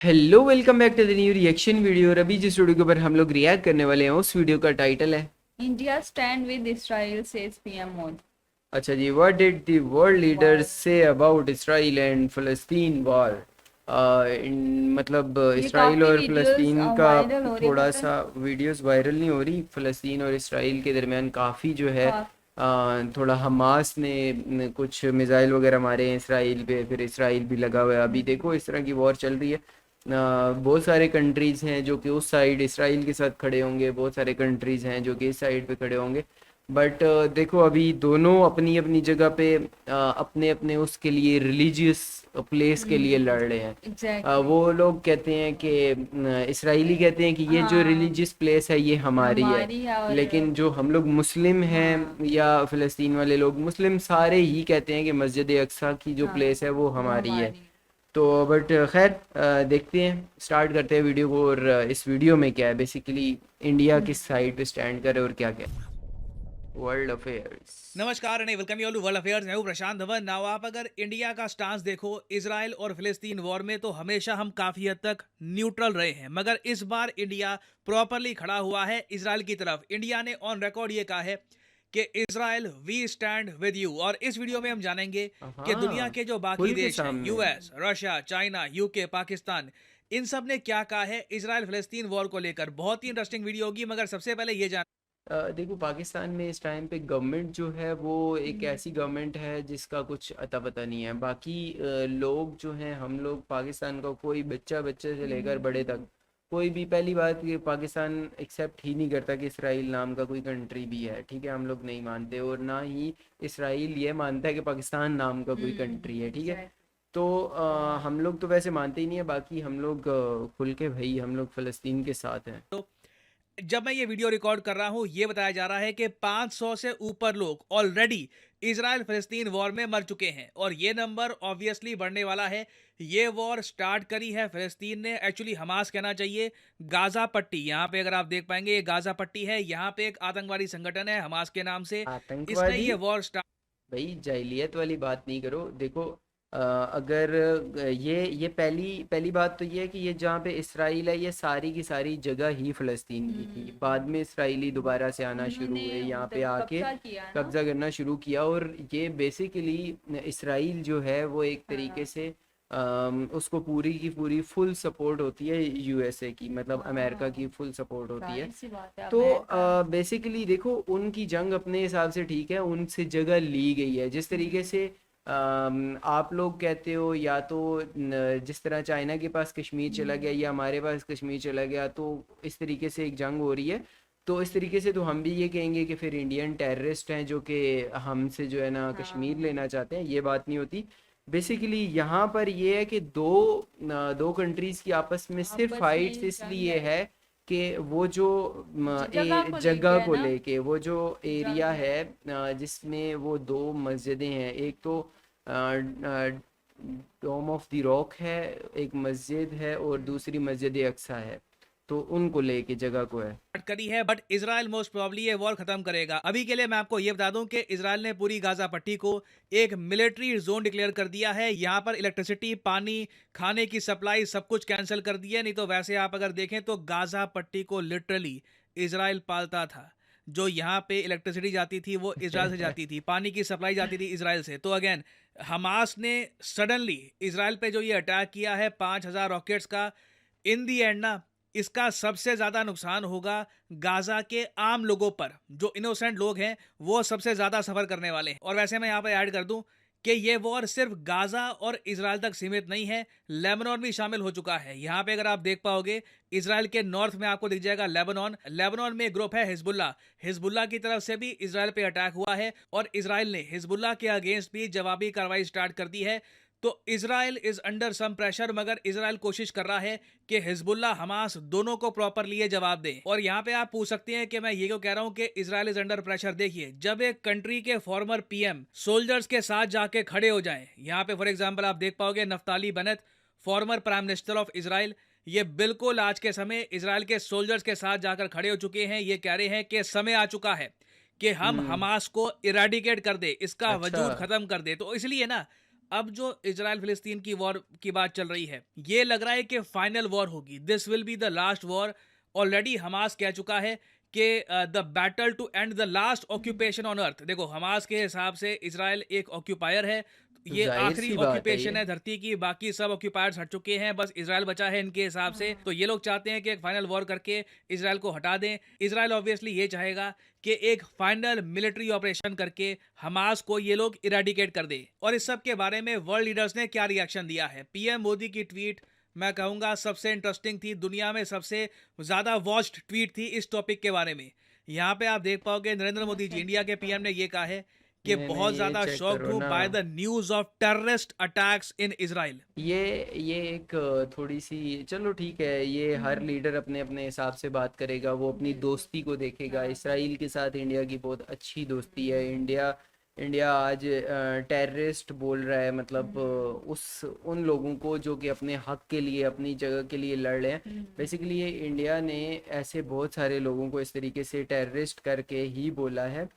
Hello, welcome back to the new reaction video. और अभी जिस वीडियो के ऊपर हम लोग रिएक्ट करने वाले हैं उस वीडियो का टाइटल है। India stand with Israel, says PM Modi. अच्छा जी, what did the world leaders say about Israel and फ़लस्तीन वॉर। मतलब ये इसराइल काफी और वीडियोस फ़लस्तीन का वायरल हो रही, थोड़ा पता है। सा वीडियोस वायरल नहीं हो रही। फ़लस्तीन और इसराइल के दरमियान काफ़ी जो है का, थोड़ा हमास ने कुछ मिसाइल वगैरह मारे हैं इसराइल पे, फिर इसराइल भी लगा हुआ है। अभी देखो इस तरह की वॉर चल रही है। बहुत सारे कंट्रीज़ हैं जो कि उस साइड इसराइल के साथ खड़े होंगे, बहुत सारे कंट्रीज़ हैं जो कि इस साइड पे खड़े होंगे। बट देखो अभी दोनों अपनी अपनी जगह पे अपने अपने उसके लिए रिलीजियस प्लेस के लिए लड़ रहे हैं। एग्जैक्टली। वो लोग कहते हैं कि इसराइली कहते हैं कि ये जो हाँ, रिलीजियस प्लेस है ये हमारी है। हमारी है और लेकिन जो हम लोग मुस्लिम हाँ हैं या फ़लस्तीन वाले लोग, मुस्लिम सारे ही कहते हैं कि मस्जिद अक्सा की जो हाँ, प्लेस है वो वो हमारी है। हमारी। तो बट खैर, देखते हैं, स्टार्ट करते हैं वीडियो को। और इस वीडियो में क्या है बेसिकली, इंडिया किस साइड पे स्टैंड करे और क्या क्या वर्ल्ड अफेयर्स। नमस्कार and welcome you all to world affairs. मैं हूं प्रशांत धवन। नाउ आप अगर इंडिया का स्टांस देखो इसराइल और फिलिस्तीन वॉर में, तो हमेशा हम काफी हद तक न्यूट्रल रहे हैं, मगर इस बार इंडिया प्रॉपरली खड़ा हुआ है इसराइल की तरफ। इंडिया ने ऑन रिकॉर्ड ये कहा है कि Israel we stand with you. और इस वीडियो में हम जानेंगे कि दुनिया हाँ, के जो बाकी खुल के देश हैं, सामने। US, Russia, China, UK, Pakistan, इन सब ने क्या कहा है इसराइल फिलिस्तीन वॉर को लेकर। बहुत ही इंटरेस्टिंग वीडियो होगी, मगर सबसे पहले ये जान देखो पाकिस्तान में इस टाइम पे गवर्नमेंट जो है वो एक ऐसी गवर्नमेंट है जिसका कुछ अता पता नहीं है। बाकी लोग जो हैं, हम लोग पाकिस्तान का कोई बच्चा बच्चे से लेकर बड़े तक, कोई भी, पहली बात कि पाकिस्तान एक्सेप्ट ही नहीं करता कि इसराइल नाम का कोई कंट्री भी है। ठीक है, हम लोग नहीं मानते, और ना ही इसराइल ये मानता है कि पाकिस्तान नाम का कोई कंट्री है। ठीक है, एग्जैक्ट। तो हम लोग तो वैसे मानते ही नहीं है। बाकी हम लोग खुल के, भाई हम लोग फ़लस्तीन के साथ हैं। जब मैं ये वीडियो रिकॉर्ड कर रहा हूं, ये बताया जा रहा है कि 500 से ऊपर लोग ऑलरेडी इसराइल फिलिस्तीन वॉर में मर चुके हैं, और ये नंबर ऑब्वियसली बढ़ने वाला है। ये वॉर स्टार्ट करी है फिलिस्तीन ने, एक्चुअली हमास कहना चाहिए। गाजा पट्टी, यहाँ पे अगर आप देख पाएंगे ये गाजा पट्टी है, यहाँ पे एक आतंकवादी संगठन है हमास के नाम से। इसने आतंकवादी? ये वॉर स्टार्ट भाई जाहिलियत वाली बात नहीं करो। देखो अगर ये पहली पहली बात तो ये है कि ये जहाँ पे इसराइल है ये सारी की सारी जगह ही फ़लस्तीन की थी। बाद में इसराइली दोबारा से आना शुरू उन्होंने हुए, यहाँ पे मतलब आके कब्जा किया ना। कब्जा करना शुरू किया। और ये बेसिकली इसराइल जो है वो एक तरीके हाँ से उसको पूरी की पूरी फुल सपोर्ट होती है यूएसए की, मतलब अमेरिका हाँ, की फुल सपोर्ट होती है। जाहिर सी बात है, तो अमेरिका। बेसिकली देखो उनकी जंग अपने हिसाब से ठीक है, उनसे जगह ली गई है जिस तरीके से। आप लोग कहते हो या तो जिस तरह चाइना के पास कश्मीर चला गया या हमारे पास कश्मीर चला गया, तो इस तरीके से एक जंग हो रही है। तो इस तरीके से तो हम भी ये कहेंगे कि फिर इंडियन टेररिस्ट हैं जो कि हमसे जो है ना कश्मीर हाँ लेना चाहते हैं। ये बात नहीं होती। बेसिकली यहाँ पर ये है कि दो कंट्रीज़ की आपस में सिर्फ आपस फाइट्स में जंग इसलिए है, है कि वो जो जगह को लेके जगह है को ना। लेके, वो जो एरिया जंग है। है जिसमें वो दो मस्जिदें हैं। एक तो डोम ऑफ द रॉक है, एक मस्जिद है, और दूसरी मस्जिद अक्सा है। तो उनको लेके जगह को है। करी है, बट इसराइल मोस्ट प्रोबब्ली ये वॉर खत्म करेगा। अभी के लिए मैं आपको ये बता दूं कि इसराइल ने पूरी गाजा पट्टी को एक मिलिट्री जोन डिक्लेयर कर दिया है। यहाँ पर इलेक्ट्रिसिटी, पानी, खाने की सप्लाई सब कुछ कैंसिल कर दिया। नहीं तो वैसे आप अगर देखें तो गाजा पट्टी को लिटरली इसराइल पालता था। जो यहाँ पे इलेक्ट्रिसिटी जाती थी वो इसराइल से जाती थी, पानी की सप्लाई जाती थी इसराइल से। तो अगेन हमास ने सडनली इसराइल पे जो ये अटैक किया है 5,000 रॉकेट्स का, इन दी एंड ना, इसका सबसे ज्यादा नुकसान होगा गाजा के आम लोगों पर। जो इनोसेंट लोग हैं वो सबसे ज्यादा सफर करने वाले हैं। और वैसे मैं यहाँ पर ऐड कर दूं कि ये वॉर सिर्फ गाजा और इसराइल तक सीमित नहीं है, लेबनान भी शामिल हो चुका है। यहाँ पे अगर आप देख पाओगे इसराइल के नॉर्थ में आपको दिख जाएगा लेबनान। लेबनान में एक ग्रुप है हिजबुल्ला। हिजबुल्ला की तरफ से भी इसराइल पे अटैक हुआ है, और इसराइल ने हिजबुल्ला के अगेंस्ट भी जवाबी कार्रवाई स्टार्ट कर दी है। तो Israel is under some pressure, मगर इसराइल कोशिश कर रहा है कि हिजबुल्ला हमास दोनों को प्रॉपरली ये जवाब दे। और यहाँ पे आप पूछ सकते हैं कि मैं ये क्यों कह रहा हूँ कि इसराइल इज अंडर प्रेशर। देखिए, जब एक कंट्री के फॉर्मर पीएम सोल्जर्स के साथ जाके खड़े हो जाएं, यहाँ पे फॉर एग्जांपल आप देख पाओगे Naftali Bennett, former prime minister of Israel, ये बिल्कुल आज के समय इसराइल के सोल्जर्स के साथ जाकर खड़े हो चुके हैं। ये कह रहे हैं कि समय आ चुका है कि हम हम्म। हमास को इराडिकेट कर दे, इसका अच्छा। वजूद खत्म कर दे। तो इसलिए ना, अब जो इजराइल फिलिस्तीन की वॉर की बात चल रही है, ये लग रहा है कि फाइनल वॉर होगी, this will be the last war. Already Hamas कह चुका है कि the battle to end the last occupation on earth. देखो, हमास के हिसाब से इजराइल एक ऑक्यूपायर है, ये जाहिर आखिरी सी बात है ऑक्यूपेशन ये। है धरती की, बाकी सब ऑक्यूपायर्स हट चुके हैं, बस इजराइल बचा है इनके हिसाब से। तो ये लोग चाहते हैं कि एक फाइनल वॉर करके इजराइल को हटा दें। इजराइल ऑब्वियसली ये चाहेगा कि एक फाइनल मिलिट्री ऑपरेशन करके हमास को ये लोग इरेडिकेट कर दे। और इस सब के बारे में वर्ल्ड लीडर्स ने क्या रिएक्शन दिया है? पीएम मोदी की ट्वीट मैं कहूंगा सबसे इंटरेस्टिंग थी, दुनिया में सबसे ज्यादा वॉच्ड ट्वीट थी इस टॉपिक के बारे में। यहाँ पे आप देख पाओगे नरेंद्र मोदी जी, इंडिया के पीएम, ने ये कहा है कि मैंने बहुत ये ज्यादा चेक शॉक्ड करो हूं ना, by the news of terrorist attacks in Israel. ये एक थोड़ी सी, चलो ठीक है, ये हर लीडर अपने अपने हिसाब से बात करेगा, वो अपनी दोस्ती को देखेगा। इसराइल के साथ इंडिया की बहुत अच्छी दोस्ती है। इंडिया आज टेररिस्ट बोल रहा है, मतलब उस उन लोगों को जो कि अपने हक के लिए, अपनी जगह के लिए लड़ रहे हैं। बेसिकली ये इंडिया ने ऐसे बहुत सारे लोगों को इस तरीके से टेररिस्ट करके ही बोला है।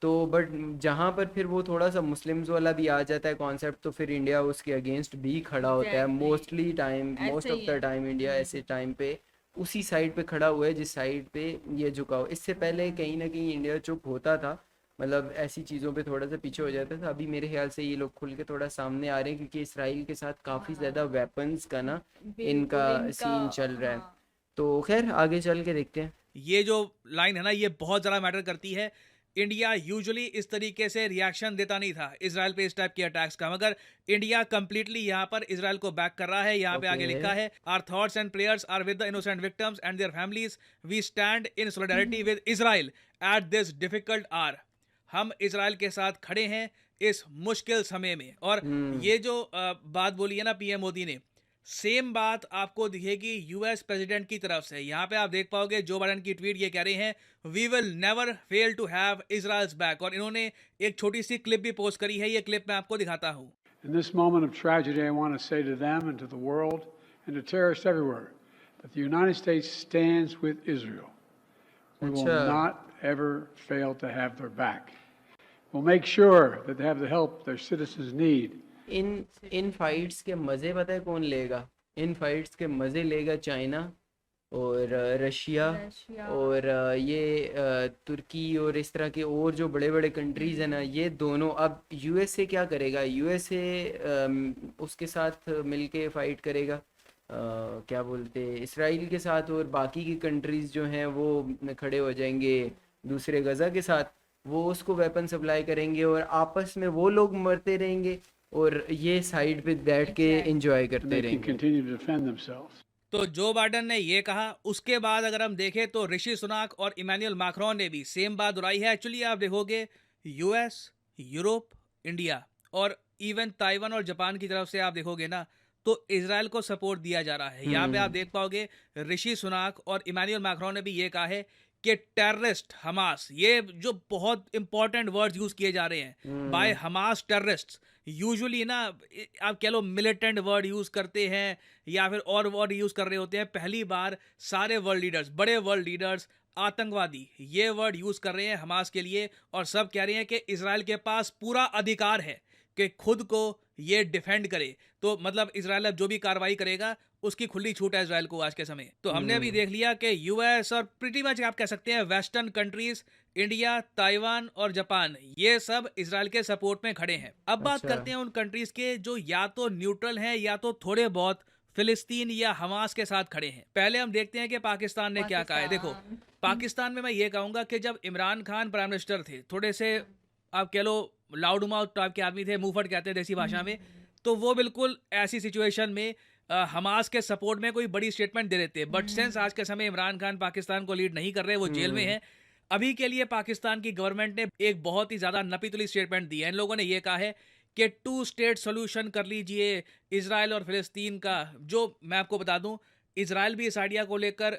तो बट जहाँ पर फिर वो थोड़ा सा मुस्लिम्स वाला भी आ जाता है कॉन्सेप्ट, तो फिर इंडिया उसके अगेंस्ट भी खड़ा होता है। Exactly. मोस्टली टाइम, मोस्ट ऐसे ऑफ ही द है। टाइम इंडिया ऐसे टाइम पे उसी साइड पे खड़ा हुआ है जिस साइड पे ये झुकाव। इससे पहले कहीं ना कहीं इंडिया चुप होता था, मतलब ऐसी चीज़ों पे थोड़ा सा पीछे हो जाता था। अभी मेरे ख्याल से ये लोग खुल के थोड़ा सामने आ रहे हैं, क्योंकि इसराइल के साथ काफ़ी ज़्यादा वेपन्स का ना बिल्कुल इनका इनका। सीन चल रहा है। हाँ। तो खैर आगे चल के देखते हैं। ये जो लाइन है ना, ये बहुत ज़्यादा मैटर करती है। इंडिया यूजुअली इस तरीके से रिएक्शन देता नहीं था इजराइल पे इस टाइप के अटैक्स का, मगर इंडिया कंप्लीटली यहाँ पर इजराइल को बैक कर रहा है। यहाँ पे आगे ओके। लिखा है, our thoughts and prayers are with the innocent victims and their families, we stand in solidarity with Israel at this difficult hour. हम इजराइल के साथ खड़े हैं इस मुश्किल समय में। और ये जो बात बोली है ना पीएम मोदी ने, सेम बात आपको दिखेगी यूएस प्रेसिडेंट की तरफ से। यहाँ पे आप देख पाओगे जो बाइडेन की ट्वीट, ये कह रहे हैं, we will never fail to have Israel's back. और इन्होंने एक छोटी सी क्लिप भी पोस्ट करी है, ये क्लिप मैं आपको दिखाता हूँ। In this moment of tragedy, I want to say to them and to the world and to terrorists everywhere that the United States stands with Israel. We will अच्छा। not ever fail to have their back. We'll make sure that they have the help their citizens need. In fights के मज़े पता है कौन लेगा? इन fights के मज़े लेगा चाइना और रशिया रशिया। और ये तुर्की और इस तरह के और जो बड़े बड़े कंट्रीज़ हैं ना, ये दोनों। अब यूएसए क्या करेगा? यूएसए उसके साथ मिलके फ़ाइट करेगा, क्या बोलते हैं, इसराइल के साथ, और बाकी की कंट्रीज़ जो हैं वो खड़े हो जाएंगे दूसरे गज़ा के साथ। वो उसको वेपन सप्लाई करेंगे और आपस में वो लोग मरते रहेंगे और ये साइड पे बैठ के Exactly. एंजॉय And करते they can रहेंगे। continue to defend themselves. तो जो बाइडेन ने ये कहा, उसके बाद अगर हम देखें तो ऋषि सुनाक और इमैनुअल मैक्रोन ने भी सेम बात दोहराई है। एक्चुअली आप देखोगे यूएस, यूरोप, इंडिया और इवन ताइवान और जापान की तरफ से आप देखोगे ना, तो इजराइल को सपोर्ट दिया जा रहा है। यहाँ पे आप देख पाओगे ऋषि सुनाक और इमैनुअल मैक्रोन ने भी ये कहा है कि टेररिस्ट हमास, ये जो बहुत इंपॉर्टेंट वर्ड्स यूज किए जा रहे हैं बाय हमास टेररिस्ट। यूजुअली ना आप कह लो मिलिटेंट वर्ड यूज करते हैं या फिर और वर्ड यूज कर रहे होते हैं। पहली बार सारे वर्ल्ड लीडर्स, बड़े वर्ल्ड लीडर्स, आतंकवादी, ये वर्ड यूज कर रहे हैं हमास के लिए। और सब कह रहे हैं कि इजराइल के पास पूरा अधिकार है कि खुद को ये डिफेंड करे। तो मतलब इजराइल अब जो भी कार्रवाई करेगा उसकी खुली छूट है इजराइल को आज के समय। तो हमने अभी देख लिया कि यूएस और प्रीटी मच आप कह सकते हैं वेस्टर्न कंट्रीज, इंडिया, ताइवान और जापान, ये सब इजराइल के सपोर्ट में खड़े हैं। अब बात अच्छा। करते हैं उन कंट्रीज के जो या तो न्यूट्रल हैं या तो थोड़े बहुत फिलिस्तीन या हमास के साथ खड़े हैं। पहले हम देखते हैं कि पाकिस्तान ने क्या कहा है। देखो, पाकिस्तान में मैं ये कहूंगा कि जब इमरान खान प्राइम मिनिस्टर थे, थोड़े से आप कह लो लाउड माउथ टाइप के आदमी थे, मुंहफट कहते हैं देसी भाषा में, तो वो बिल्कुल ऐसी सिचुएशन में हमास के सपोर्ट में कोई बड़ी स्टेटमेंट दे देते हैं। बट सिंस आज के समय इमरान खान पाकिस्तान को लीड नहीं कर रहे, वो जेल में है, अभी के लिए पाकिस्तान की गवर्नमेंट ने एक बहुत ही ज्यादा नपीतुली स्टेटमेंट दी है। इन लोगों ने ये कहा है कि 2 स्टेट सोल्यूशन कर लीजिए इजराइल और फिलिस्तीन का। जो मैं आपको बता दूं, इजराइल भी इस आइडिया को लेकर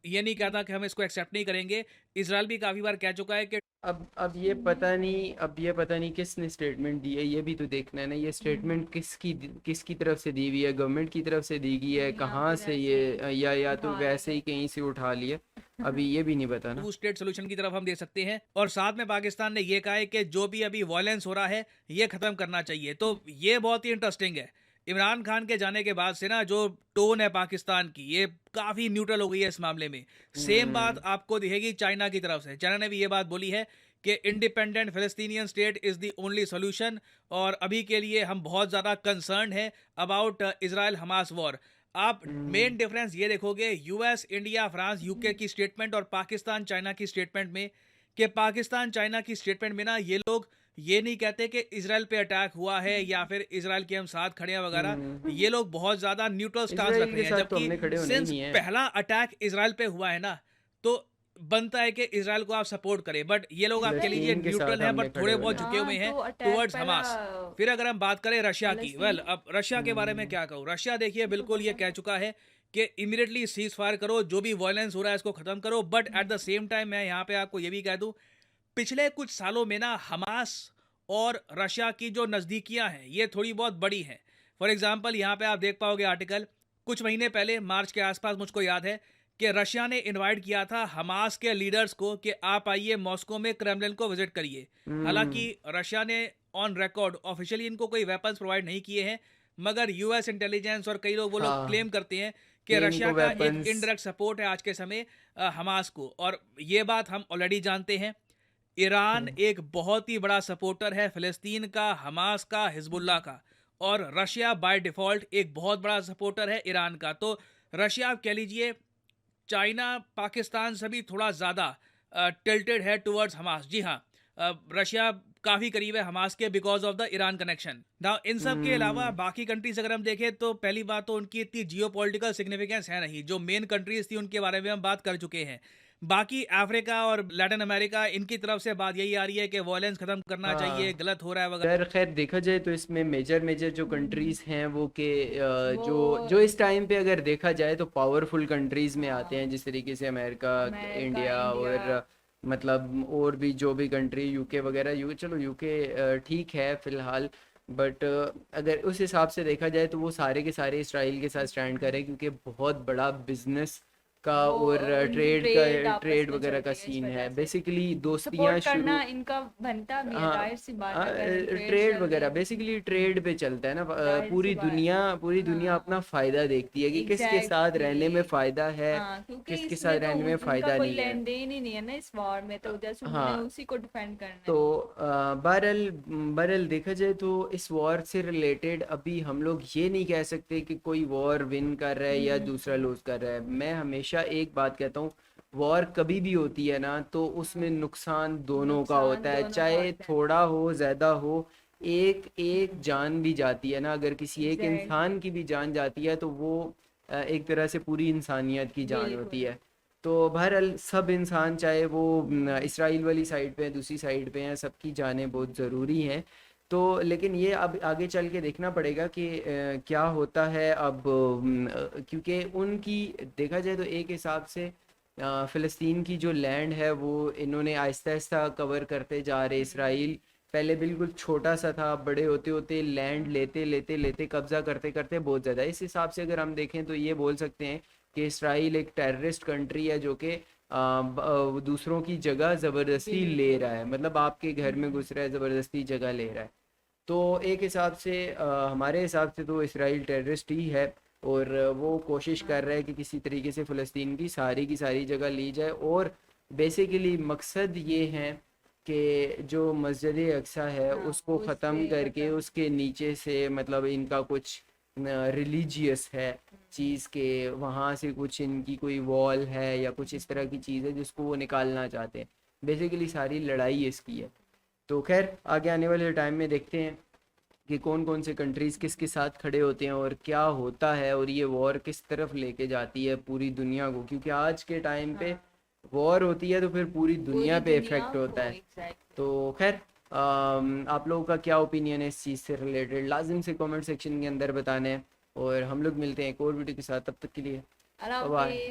ये नहीं कहता कि हम इसको एक्सेप्ट नहीं करेंगे। इजराइल भी काफी बार कह चुका है कि अब ये पता नहीं किसने स्टेटमेंट दी है, ये भी तो देखना है ना। ये स्टेटमेंट किसकी तरफ से दी हुई है? गवर्नमेंट की तरफ से दी गई है? कहाँ से ये, या तो वैसे ही कहीं से उठा लिया? अभी ये भी नहीं पता ना। टू स्टेट सोल्यूशन की तरफ हम दे सकते हैं। और साथ में पाकिस्तान ने ये कहा है कि जो भी अभी वायलेंस हो रहा है ये खत्म करना चाहिए। तो ये बहुत ही इंटरेस्टिंग है। इमरान खान के जाने के बाद से ना जो टोन है पाकिस्तान की, ये काफी न्यूट्रल हो गई है इस मामले में। सेम बात आपको दिखेगी चाइना की तरफ से। चाइना ने भी ये बात बोली है कि independent फिलिस्तीनियन state is the only solution, और अभी के लिए हम बहुत ज़्यादा कंसर्न है अबाउट इजराइल हमास वॉर। आप मेन डिफरेंस ये देखोगे यूएस, इंडिया, फ्रांस, यूके की स्टेटमेंट और पाकिस्तान चाइना की स्टेटमेंट में, कि पाकिस्तान चाइना की स्टेटमेंट में ना ये लोग ये नहीं कहते कि इजराइल पे अटैक हुआ है या फिर इजराइल के हम साथ खड़े हैं वगैरह। ये लोग बहुत ज्यादा न्यूट्रल स्टांस रख इसराइल रहे के हैं, साथ तो हमने खड़े जबकि होना ही सिंस नहीं है। पहला अटैक इजराइल पे हुआ है ना, तो बनता है कि इजराइल को आप सपोर्ट करें। बट ये लोग आपके लिए फिलिस्तीन के न्यूट्रल साथ हैं, हमने बट खड़े थोड़े होना बहुत है। झुके हुए हैं तो अटैक टुवर्ड्स पहला हमास। फिर अगर हम बात करें रशिया की, फलस्तीन। अब रशिया के बारे में क्या कहूँ। रशिया देखिए बिल्कुल ये कह चुका है कि इमीडिएटली सीज फायर करो, जो भी वायलेंस हो रहा है इसको खत्म करो। But at the same time मैं यहाँ पे आपको ये भी कह दूं, पिछले कुछ सालों में ना हमास और रशिया की जो नज़दीकियां हैं ये थोड़ी बहुत बड़ी हैं। फॉर एग्जांपल यहाँ पे आप देख पाओगे आर्टिकल, कुछ महीने पहले मार्च के आसपास मुझको याद है कि रशिया ने इनवाइट किया था हमास के लीडर्स को कि आप आइए मॉस्को में क्रेमलिन को विजिट करिए। हालांकि रशिया ने ऑन रिकॉर्ड ऑफिशियली इनको कोई वेपन्स प्रोवाइड नहीं किए हैं, मगर यूएस इंटेलिजेंस और कई लोग वो लोग हाँ, क्लेम करते हैं कि कि रशिया इनको का एक weapons- इनडायरेक्ट सपोर्ट है आज के समय हमास को। और ये बात हम ऑलरेडी जानते हैं, ईरान एक बहुत ही बड़ा सपोर्टर है फिलिस्तीन का, हमास का, हिजबुल्लाह का। और रशिया बाय डिफॉल्ट एक बहुत बड़ा सपोर्टर है ईरान का। तो रशिया आप कह लीजिए चाइना पाकिस्तान से भी थोड़ा ज़्यादा टिल्टेड है टुवर्ड्स हमास। जी हाँ, रशिया काफ़ी करीब है हमास के because of the Iran connection. Now in सब के अलावा बाकी कंट्रीज अगर हम देखें तो पहली बात तो उनकी इतनी जियोपॉलिटिकल सिग्निफिकेंस है नहीं। जो मेन कंट्रीज थी उनके बारे में हम बात कर चुके हैं। बाकी अफ्रीका और लैटिन अमेरिका, इनकी तरफ से बात यही आ रही है कि वायलेंस खत्म करना चाहिए, गलत हो रहा है वगैरह। खैर देखा जाए तो इसमें मेजर मेजर जो कंट्रीज हैं वो के जो वो- जो इस टाइम पे अगर देखा जाए तो पावरफुल कंट्रीज में आते हैं, जिस तरीके से अमेरिका, अमेरिका, इंडिया और इंडिया। मतलब और भी जो भी कंट्री, यूके वगैरह। चलो यूके ठीक है फिलहाल, बट अगर उस हिसाब से देखा जाए तो वो सारे के सारे इसराइल के साथ स्टैंड करें, क्योंकि बहुत बड़ा बिजनेस का वो और ट्रेड आपस ट्रेड में वगैरह का चलती है इस सीन वजह है। से। बेसिकली दोस्तियां सपोर्ट शुरू, करना इनका बनता भी है, हाँ, जाहिर सी बात है। अगर ट्रेड चल वगैरह रही है, बेसिकली ट्रेड पे चलता है ना। जाहिर सी पूरी बात है। दुनिया हाँ, अपना फायदा देखती है कि किसके साथ रहने में एग्जैक्टली। फायदा है, हाँ, क्योंकि किसके इसमें साथ तो रहने में उनका फायदा कोई नहीं है। लेन देन ही नहीं है ना इस वॉर में, तो जैसे उन्होंने हाँ, उसी को डिफेंड करना तो है। बहरहाल देखा जाए तो इस वॉर से रिलेटेड अभी हम लोग ये नहीं कह सकते कि कोई वॉर विन कर रहा है या दूसरा लूज कर रहा है। मैं हमेशा एक बात कहता हूँ, वॉर कभी भी होती है ना तो उसमें नुकसान दोनों का नुकसान होता है, दोनों का चाहे होता है। थोड़ा हो ज़्यादा हो। एक एक जान भी जाती है ना, अगर किसी एक एग्जैक्टली, इंसान की भी जान जाती है तो वो एक तरह से पूरी इंसानियत की जान होती बिल्कुल। है। तो बहरहाल सब इंसान, चाहे वो इसराइल वाली साइड पे हैं, दूसरी साइड पे हैं, सबकी जानें बहुत ज़रूरी हैं। तो लेकिन ये अब आगे चल के देखना पड़ेगा कि क्या होता है अब, क्योंकि उनकी देखा जाए तो एक हिसाब से फ़लस्तीन की जो लैंड है वो इन्होंने आहिस्ता आहिस्ता कवर करते जा रहे। इसराइल पहले बिल्कुल छोटा सा था, बड़े होते होते लैंड लेते लेते लेते कब्ज़ा करते करते बहुत ज़्यादा। इस हिसाब से अगर हम देखें तो ये बोल सकते हैं कि इसराइल एक टेररिस्ट कंट्री है जो कि दूसरों की जगह ज़बरदस्ती ले रहा है, मतलब आपके घर में घुस रहा है, ज़बरदस्ती जगह ले रहा है। तो एक हिसाब से हमारे हिसाब से तो इसराइल टेररिस्ट ही है, और वो कोशिश कर रहा है कि किसी तरीके से फ़लस्तीन की सारी जगह ली जाए। और बेसिकली मकसद ये है कि जो मस्जिद अक्सा है हाँ, उसको उस ख़त्म पे करके खत्म। उसके नीचे से, मतलब इनका कुछ रिलीजियस है चीज़ के, वहाँ से कुछ इनकी कोई वॉल है या कुछ इस तरह की चीज़ है जिसको वो निकालना चाहते हैं। बेसिकली सारी लड़ाई इसकी है। तो खैर आगे आने वाले टाइम में देखते हैं कि कौन कौन से कंट्रीज़ किसके साथ खड़े होते हैं और क्या होता है, और ये वॉर किस तरफ लेके जाती है पूरी दुनिया को। क्योंकि आज के टाइम पे वॉर होती है तो फिर पूरी दुनिया पे इफ़ेक्ट होता है। एग्जैक्ट। तो खैर आप लोगों का क्या ओपिनियन है इस चीज़ से रिलेटेड, लाजिम से कमेंट सेक्शन के अंदर बताना है। और हम लोग मिलते हैं एक और वीडियो के साथ, तब तक के लिए अल्लाह बाय। हाफिज़।